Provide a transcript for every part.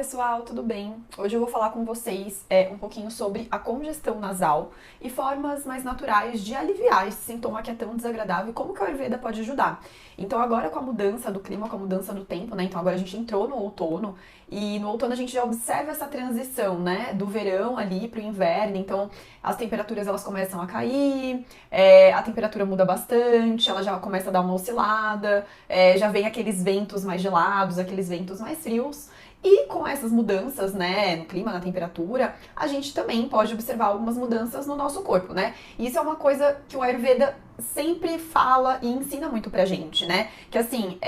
pessoal, tudo bem? Hoje eu vou falar com vocês um pouquinho sobre a congestão nasal e formas mais naturais de aliviar esse sintoma que é tão desagradável e como que a Ayurveda pode ajudar. Então agora com a mudança do clima, com a mudança do tempo, né? Então agora a gente entrou no outono e no outono a gente já observa essa transição, né? Do verão ali pro inverno, então as temperaturas elas começam a cair, a temperatura muda bastante, ela já começa a dar uma oscilada, já vem aqueles ventos mais gelados, aqueles ventos mais frios. E com essas mudanças, né, no clima, na temperatura, a gente também pode observar algumas mudanças no nosso corpo, né? E isso é uma coisa que o Ayurveda sempre fala e ensina muito pra gente, né? Que assim,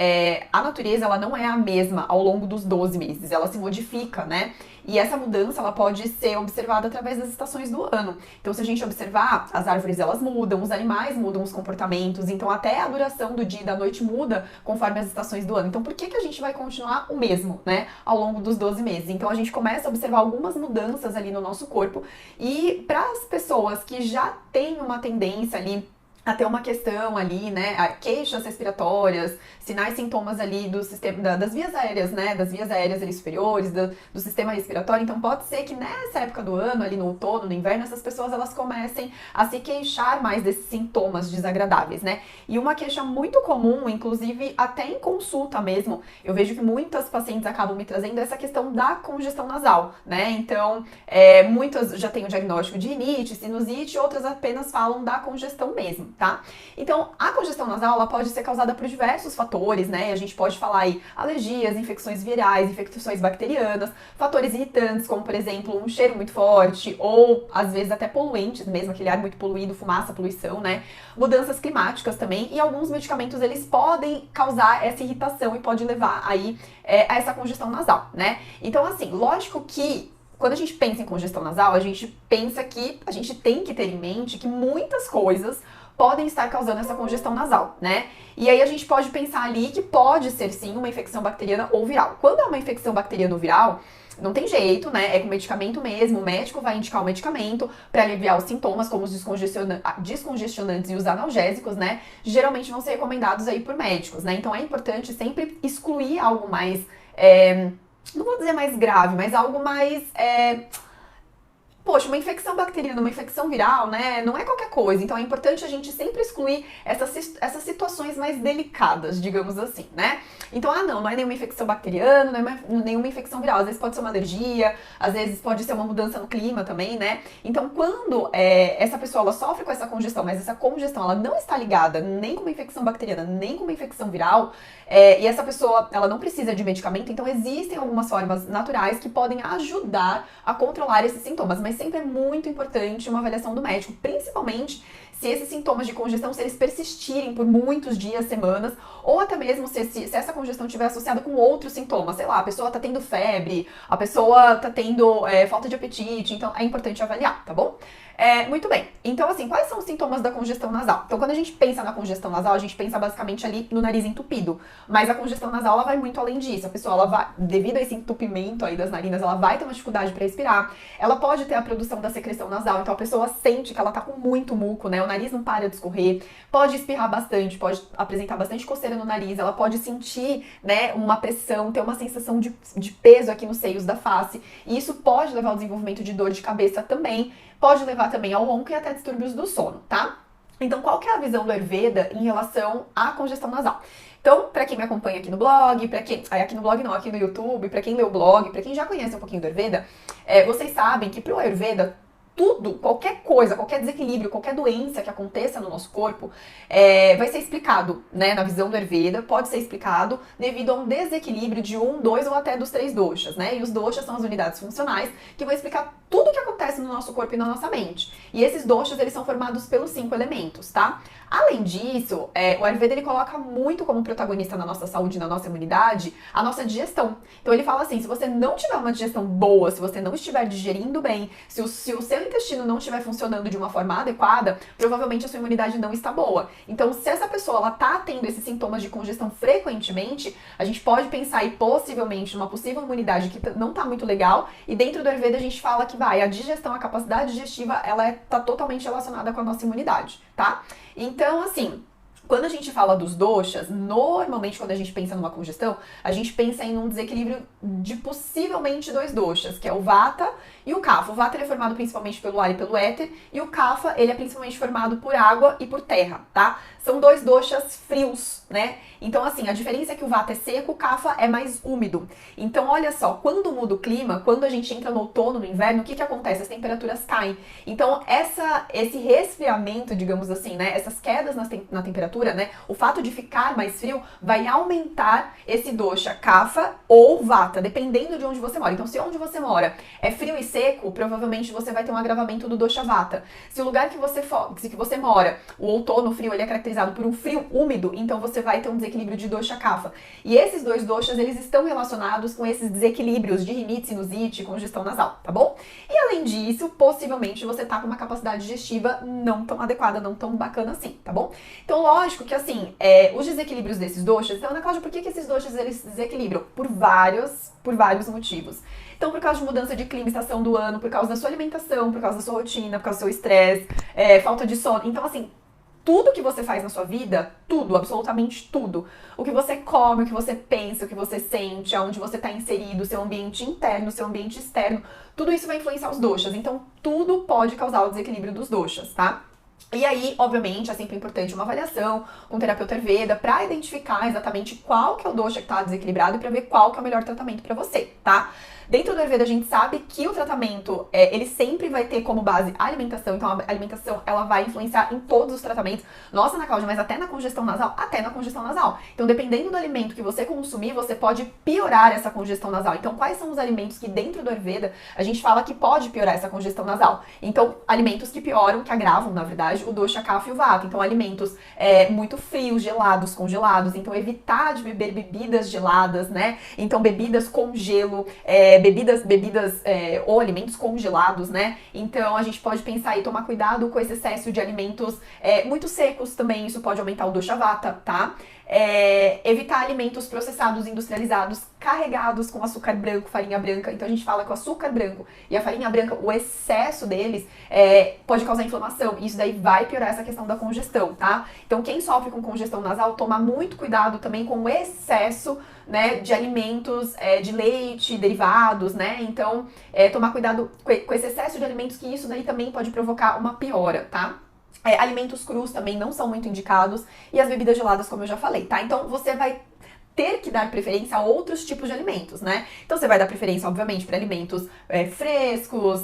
a natureza ela não é a mesma ao longo dos 12 meses, ela se modifica, né? E essa mudança ela pode ser observada através das estações do ano. Então, se a gente observar, as árvores elas mudam, os animais mudam os comportamentos, então até a duração do dia e da noite muda conforme as estações do ano. Então, por que a gente vai continuar o mesmo, né, ao longo dos 12 meses? Então, a gente começa a observar algumas mudanças ali no nosso corpo e para as pessoas que já têm uma tendência ali até uma questão ali, né, queixas respiratórias, sinais, sintomas ali do sistema, das vias aéreas, né, das vias aéreas ali superiores, do sistema respiratório. Então pode ser que nessa época do ano, ali no outono, no inverno, essas pessoas elas comecem a se queixar mais desses sintomas desagradáveis, né. E uma queixa muito comum, inclusive até em consulta mesmo, eu vejo que muitas pacientes acabam me trazendo essa questão da congestão nasal, né. Então, muitas já têm o diagnóstico de rinite, sinusite, outras apenas falam da congestão mesmo. Tá? Então, a congestão nasal ela pode ser causada por diversos fatores, né? A gente pode falar aí alergias, infecções virais, infecções bacterianas, fatores irritantes, como por exemplo um cheiro muito forte ou às vezes até poluentes mesmo, aquele ar muito poluído, fumaça, poluição, né? Mudanças climáticas também e alguns medicamentos eles podem causar essa irritação e pode levar aí a essa congestão nasal, né? Então, assim, lógico que quando a gente pensa em congestão nasal, a gente pensa que a gente tem que ter em mente que muitas coisas podem estar causando essa congestão nasal, né? E aí a gente pode pensar ali que pode ser sim uma infecção bacteriana ou viral. Quando é uma infecção bacteriana ou viral, não tem jeito, né? É com medicamento mesmo. O médico vai indicar o medicamento para aliviar os sintomas, como os descongestionantes e os analgésicos, né? Geralmente vão ser recomendados aí por médicos, né? Então é importante sempre excluir algo mais, não vou dizer mais grave, mas algo mais poxa, uma infecção bacteriana, uma infecção viral, né, não é qualquer coisa. Então é importante a gente sempre excluir essas situações mais delicadas, digamos assim, né? Então, não é nenhuma infecção bacteriana, não é nenhuma infecção viral. Às vezes pode ser uma alergia, às vezes pode ser uma mudança no clima também, né? Então, quando essa pessoa ela sofre com essa congestão, mas essa congestão ela não está ligada nem com uma infecção bacteriana, nem com uma infecção viral, e essa pessoa ela não precisa de medicamento, então existem algumas formas naturais que podem ajudar a controlar esses sintomas, mas sempre é muito importante uma avaliação do médico, principalmente se esses sintomas de congestão, se eles persistirem por muitos dias, semanas, ou até mesmo se essa congestão estiver associada com outros sintomas, sei lá, a pessoa tá tendo febre, a pessoa tá tendo falta de apetite, então é importante avaliar, tá bom? Muito bem, então assim, quais são os sintomas da congestão nasal? Então quando a gente pensa na congestão nasal, a gente pensa basicamente ali no nariz entupido, mas a congestão nasal ela vai muito além disso, a pessoa ela vai, devido a esse entupimento aí das narinas, ela vai ter uma dificuldade para respirar, ela pode ter a produção da secreção nasal, então a pessoa sente que ela tá com muito muco, né, o nariz não para de escorrer, pode espirrar bastante, pode apresentar bastante coceira no nariz, ela pode sentir, né, uma pressão, ter uma sensação de peso aqui nos seios da face, e isso pode levar ao desenvolvimento de dor de cabeça também, pode levar também ao ronco e até distúrbios do sono, tá? Então, qual que é a visão do Ayurveda em relação à congestão nasal? Então, para quem me acompanha aqui no blog, para quem... aqui no blog não, aqui no YouTube, para quem lê o blog, para quem já conhece um pouquinho do Ayurveda, vocês sabem que pro Ayurveda, tudo, qualquer coisa, qualquer desequilíbrio, qualquer doença que aconteça no nosso corpo, vai ser explicado, né, na visão do Ayurveda, pode ser explicado devido a um desequilíbrio de 1, 2 ou até dos 3 doshas, né? E os doshas são as unidades funcionais que vão explicar tudo o que acontece no nosso corpo e na nossa mente. E esses doshas, eles são formados pelos 5 elementos, tá? Além disso, o Ayurveda ele coloca muito como protagonista na nossa saúde, na nossa imunidade, a nossa digestão. Então ele fala assim, se você não tiver uma digestão boa, se você não estiver digerindo bem, se o seu intestino não estiver funcionando de uma forma adequada, provavelmente a sua imunidade não está boa. Então, se essa pessoa ela tá tendo esses sintomas de congestão frequentemente, a gente pode pensar aí possivelmente numa possível imunidade que não tá muito legal, e dentro do Ayurveda a gente fala que a digestão, a capacidade digestiva, ela tá totalmente relacionada com a nossa imunidade, tá? Então, assim, Quando a gente fala dos doshas, normalmente quando a gente pensa numa congestão, a gente pensa em um desequilíbrio de possivelmente 2 doshas, que é o vata e o kapha. O vata ele é formado principalmente pelo ar e pelo éter, e o kapha ele é principalmente formado por água e por terra, tá? São 2 doshas frios, né? Então assim, a diferença é que o vata é seco, o kapha é mais úmido. Então olha só, quando muda o clima, quando a gente entra no outono, no inverno, o que acontece? As temperaturas caem. Então esse resfriamento, digamos assim, né? Essas quedas na temperatura, né? O fato de ficar mais frio vai aumentar esse dosha kapha ou vata, dependendo de onde você mora. Então se onde você mora é frio e seco, provavelmente você vai ter um agravamento do dosha vata. Se o lugar que você mora, o outono frio, ele é caracterizado por um frio úmido, então você vai ter um desequilíbrio de dosha kapha. E esses 2 doshas, eles estão relacionados com esses desequilíbrios de rinite, sinusite, congestão nasal, tá bom? E além disso, possivelmente você tá com uma capacidade digestiva não tão adequada, não tão bacana assim, tá bom? Então, lógico que assim, os desequilíbrios desses doshas, então, Ana Cláudia, por que esses doshas eles se desequilibram? Por vários motivos. Então, por causa de mudança de clima, estação do ano, por causa da sua alimentação, por causa da sua rotina, por causa do seu estresse, falta de sono. Então, assim, tudo que você faz na sua vida, tudo, absolutamente tudo, o que você come, o que você pensa, o que você sente, aonde você está inserido, seu ambiente interno, seu ambiente externo, tudo isso vai influenciar os doshas. Então, tudo pode causar o desequilíbrio dos doshas, tá? E aí, obviamente, é sempre importante uma avaliação com o terapeuta Ayurveda para identificar exatamente qual que é o dosha que está desequilibrado e para ver qual que é o melhor tratamento para você, tá? Dentro do Ayurveda, a gente sabe que o tratamento, ele sempre vai ter como base a alimentação. Então, a alimentação, ela vai influenciar em todos os tratamentos. Nossa, Ana Cláudia, mas até na congestão nasal? Até na congestão nasal. Então, dependendo do alimento que você consumir, você pode piorar essa congestão nasal. Então, quais são os alimentos que dentro do Ayurveda a gente fala que pode piorar essa congestão nasal? Então, alimentos que pioram, que agravam, na verdade, o dosha kapha e o vata. Então, alimentos muito frios, gelados, congelados. Então, evitar de beber bebidas geladas, né? Então, bebidas com gelo, bebidas ou alimentos congelados, né? Então a gente pode pensar e tomar cuidado com esse excesso de alimentos muito secos também, isso pode aumentar o dosha vata, tá? Evitar alimentos processados, industrializados, carregados com açúcar branco, farinha branca. Então a gente fala que o açúcar branco e a farinha branca, o excesso deles pode causar inflamação. E isso daí vai piorar essa questão da congestão, tá? Então quem sofre com congestão nasal, tomar muito cuidado também com o excesso, né, de alimentos, de leite, derivados, né? Então tomar cuidado com esse excesso de alimentos, que isso daí também pode provocar uma piora, tá? Alimentos crus também não são muito indicados, e as bebidas geladas, como eu já falei, tá? Então você vai ter que dar preferência a outros tipos de alimentos, né? Então você vai dar preferência, obviamente, para alimentos frescos,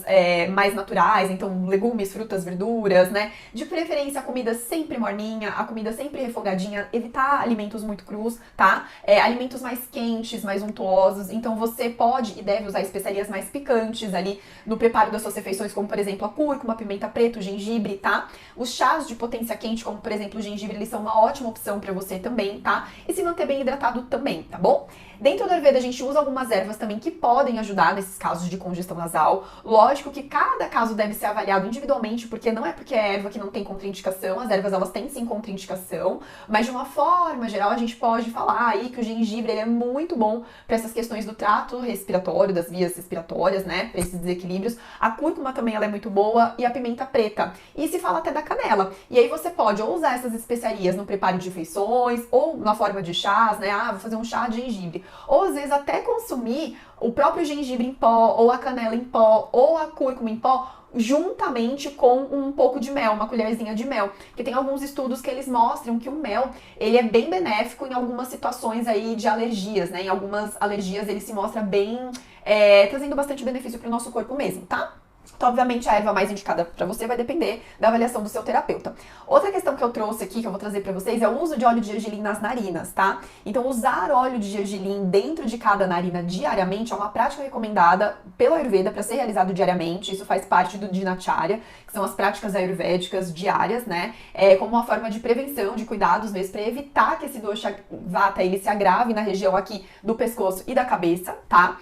mais naturais, então legumes, frutas, verduras, né? De preferência a comida sempre morninha, a comida sempre refogadinha, evitar alimentos muito crus, tá? Alimentos mais quentes, mais untuosos, então você pode e deve usar especiarias mais picantes ali no preparo das suas refeições, como por exemplo a cúrcuma, pimenta preta, o gengibre, tá? Os chás de potência quente, como por exemplo o gengibre, eles são uma ótima opção para você também, tá? E se manter bem hidratado também, tá bom? Dentro do Ayurveda a gente usa algumas ervas também que podem ajudar nesses casos de congestão nasal. Lógico que cada caso deve ser avaliado individualmente, porque não é porque é erva que não tem contraindicação, as ervas elas têm sim contraindicação, mas de uma forma geral a gente pode falar aí que o gengibre ele é muito bom para essas questões do trato respiratório, das vias respiratórias, né, para esses desequilíbrios. A cúrcuma também ela é muito boa, e a pimenta preta. E se fala até da canela. E aí você pode ou usar essas especiarias no preparo de refeições, ou na forma de chás, né, vou fazer um chá de gengibre. Ou às vezes até consumir o próprio gengibre em pó, ou a canela em pó, ou a cúrcuma em pó, juntamente com um pouco de mel, uma colherzinha de mel. Porque tem alguns estudos que eles mostram que o mel, ele é bem benéfico em algumas situações aí de alergias, né? Em algumas alergias ele se mostra bem, trazendo bastante benefício para o nosso corpo mesmo, tá? Então, obviamente, a erva mais indicada para você vai depender da avaliação do seu terapeuta. Outra questão que eu trouxe aqui, que eu vou trazer para vocês, é o uso de óleo de gergelim nas narinas, tá? Então, usar óleo de gergelim dentro de cada narina diariamente é uma prática recomendada pelo Ayurveda para ser realizado diariamente. Isso faz parte do Dinacharya, que são as práticas ayurvédicas diárias, né? Como uma forma de prevenção, de cuidados mesmo, para evitar que esse dosha vata ele se agrave na região aqui do pescoço e da cabeça, tá?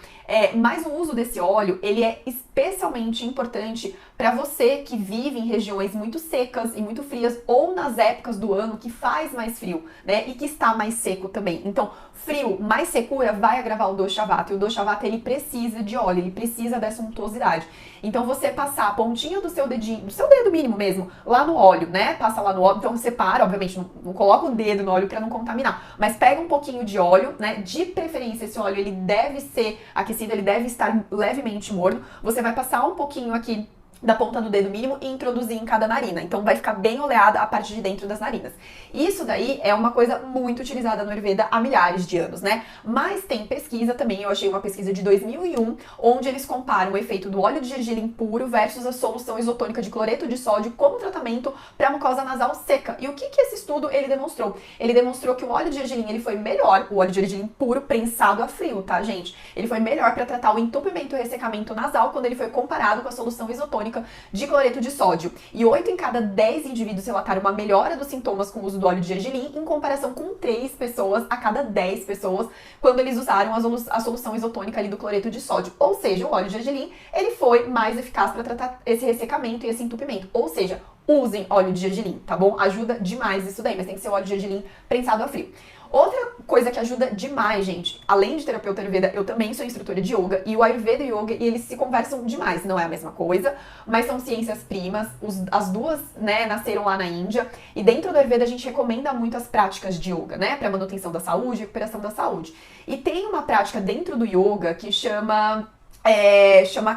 Mas o uso desse óleo, ele é especialmente importante importante para você que vive em regiões muito secas e muito frias ou nas épocas do ano que faz mais frio, né? E que está mais seco também. Então, frio mais secura vai agravar o dosha vata. E o dosha vata, ele precisa de óleo, ele precisa dessa untuosidade. Então, você passar a pontinha do seu dedinho, do seu dedo mínimo mesmo, lá no óleo, né? Passa lá no óleo. Então, separa, obviamente, não coloca o dedo no óleo para não contaminar. Mas pega um pouquinho de óleo, né? De preferência, esse óleo, ele deve ser aquecido, ele deve estar levemente morno. Você vai passar um pouquinho aqui da ponta do dedo mínimo e introduzir em cada narina. Então vai ficar bem oleada a parte de dentro das narinas. Isso daí é uma coisa muito utilizada no Ayurveda há milhares de anos, né? Mas tem pesquisa também, eu achei uma pesquisa de 2001, onde eles comparam o efeito do óleo de gergelim puro versus a solução isotônica de cloreto de sódio como tratamento para mucosa nasal seca. E o que esse estudo ele demonstrou? Ele demonstrou que o óleo de gergelim ele foi melhor, o óleo de gergelim puro prensado a frio, tá, gente? Ele foi melhor para tratar o entupimento e ressecamento nasal quando ele foi comparado com a solução isotônica de cloreto de sódio. E 8 em cada 10 indivíduos relataram uma melhora dos sintomas com o uso do óleo de gergelim, em comparação com 3 pessoas a cada 10 pessoas quando eles usaram a solução isotônica ali do cloreto de sódio. Ou seja, o óleo de gergelim, ele foi mais eficaz para tratar esse ressecamento e esse entupimento. Ou seja, usem óleo de gergelim, tá bom? Ajuda demais isso daí, mas tem que ser óleo de gergelim prensado a frio. Outra coisa que ajuda demais, gente, além de terapeuta Ayurveda, eu também sou instrutora de yoga, e o Ayurveda e o yoga, eles se conversam demais, não é a mesma coisa, mas são ciências primas, as duas, né, nasceram lá na Índia, e dentro do Ayurveda a gente recomenda muito as práticas de yoga, né, para manutenção da saúde e recuperação da saúde. E tem uma prática dentro do yoga que chama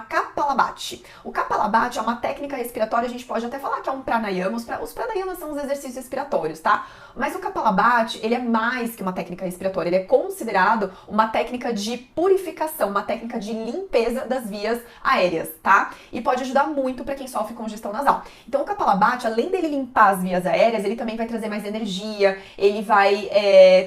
Kapalabhati. O Kapalabhati é uma técnica respiratória, a gente pode até falar que é um pranayama, os pranayamas são os exercícios respiratórios, tá? Mas o Kapalabhati, ele é mais que uma técnica respiratória, ele é considerado uma técnica de purificação, uma técnica de limpeza das vias aéreas, tá? E pode ajudar muito para quem sofre congestão nasal. Então o Kapalabhati, além dele limpar as vias aéreas, ele também vai trazer mais energia, ele vai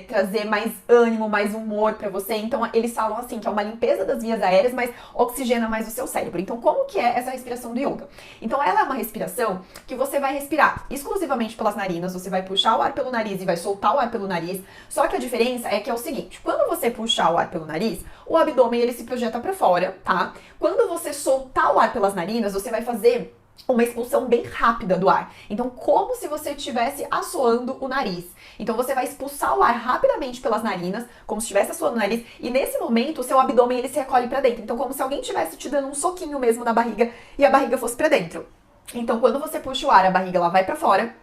trazer mais ânimo, mais humor para você. Então eles falam assim, que é uma limpeza das vias aéreas, mas oxigena mais o seu cérebro. Então, como que é essa respiração do yoga? Então, ela é uma respiração que você vai respirar exclusivamente pelas narinas, você vai puxar o ar pelo nariz e vai soltar o ar pelo nariz, só que a diferença é que é o seguinte, quando você puxar o ar pelo nariz, o abdômen, ele se projeta para fora, tá? Quando você soltar o ar pelas narinas, você vai fazer uma expulsão bem rápida do ar. Então, como se você estivesse assoando o nariz. Então, você vai expulsar o ar rapidamente pelas narinas, como se estivesse assoando o nariz, e nesse momento, o seu abdômen, ele se recolhe para dentro. Então, como se alguém estivesse te dando um soquinho mesmo na barriga, e a barriga fosse para dentro. Então, quando você puxa o ar, a barriga, ela vai para fora.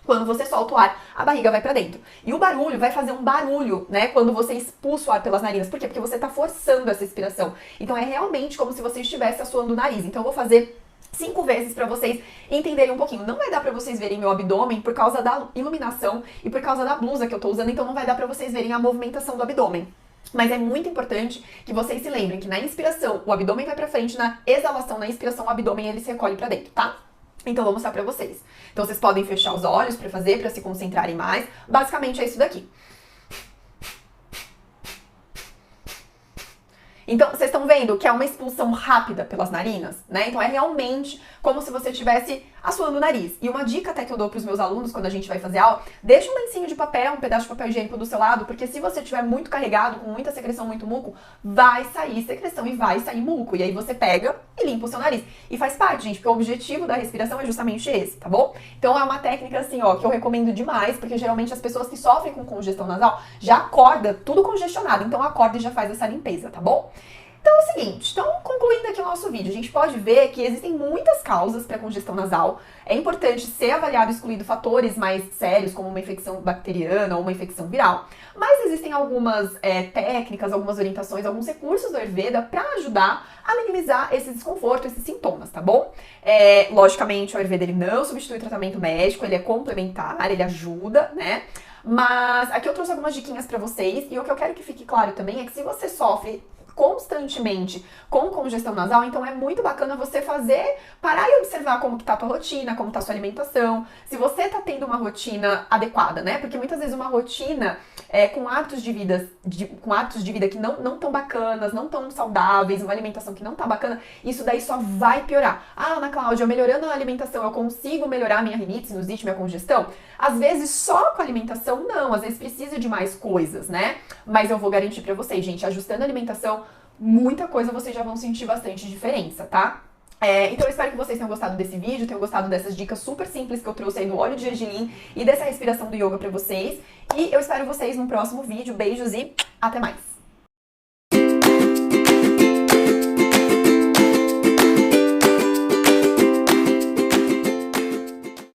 Quando você solta o ar, a barriga vai pra dentro. E o barulho vai fazer um barulho, né, quando você expulsa o ar pelas narinas. Por quê? Porque você tá forçando essa expiração. Então, é realmente como se você estivesse assoando o nariz. Então, eu vou fazer 5 vezes para vocês entenderem um pouquinho. Não vai dar para vocês verem meu abdômen por causa da iluminação e por causa da blusa que eu tô usando, então não vai dar para vocês verem a movimentação do abdômen. Mas é muito importante que vocês se lembrem que na inspiração o abdômen vai para frente, na exalação, na inspiração o abdômen ele se recolhe para dentro, tá? Então eu vou mostrar para vocês. Então vocês podem fechar os olhos para fazer, para se concentrarem mais. Basicamente é isso daqui. Então, vocês estão vendo que é uma expulsão rápida pelas narinas, né? Então, é realmente como se você estivesse assoando o nariz. E uma dica até que eu dou para os meus alunos quando a gente vai fazer aula, deixa um lencinho de papel, um pedaço de papel higiênico do seu lado, porque se você estiver muito carregado, com muita secreção, muito muco, vai sair secreção e vai sair muco. E aí você pega e limpa o seu nariz. E faz parte, gente, porque o objetivo da respiração é justamente esse, tá bom? Então, é uma técnica, assim, ó, que eu recomendo demais, porque geralmente as pessoas que sofrem com congestão nasal já acorda tudo congestionado. Então, acorda e já faz essa limpeza, tá bom? Então é o seguinte, então concluindo aqui o nosso vídeo, a gente pode ver que existem muitas causas para congestão nasal. É importante ser avaliado e excluído fatores mais sérios, como uma infecção bacteriana ou uma infecção viral. Mas existem algumas técnicas, algumas orientações, alguns recursos do Ayurveda para ajudar a minimizar esse desconforto, esses sintomas, tá bom? Logicamente, o Ayurveda ele não substitui o tratamento médico, ele é complementar, ele ajuda, né? Mas aqui eu trouxe algumas diquinhas para vocês e o que eu quero que fique claro também é que se você sofre constantemente com congestão nasal, então é muito bacana você parar e observar como que tá a tua rotina, como tá a sua alimentação, se você tá tendo uma rotina adequada, né? Porque muitas vezes uma rotina com hábitos de vida que não tão bacanas, não tão saudáveis, uma alimentação que não tá bacana, isso daí só vai piorar. Ah, Ana Cláudia, melhorando a alimentação, eu consigo melhorar minha rinite, sinusite, minha congestão? Às vezes só com a alimentação não, às vezes precisa de mais coisas, né? Mas eu vou garantir pra vocês, gente, ajustando a alimentação, muita coisa vocês já vão sentir bastante diferença, tá? Então eu espero que vocês tenham gostado desse vídeo, tenham gostado dessas dicas super simples que eu trouxe aí do óleo de gergelim e dessa respiração do yoga pra vocês. E eu espero vocês no próximo vídeo. Beijos e até mais!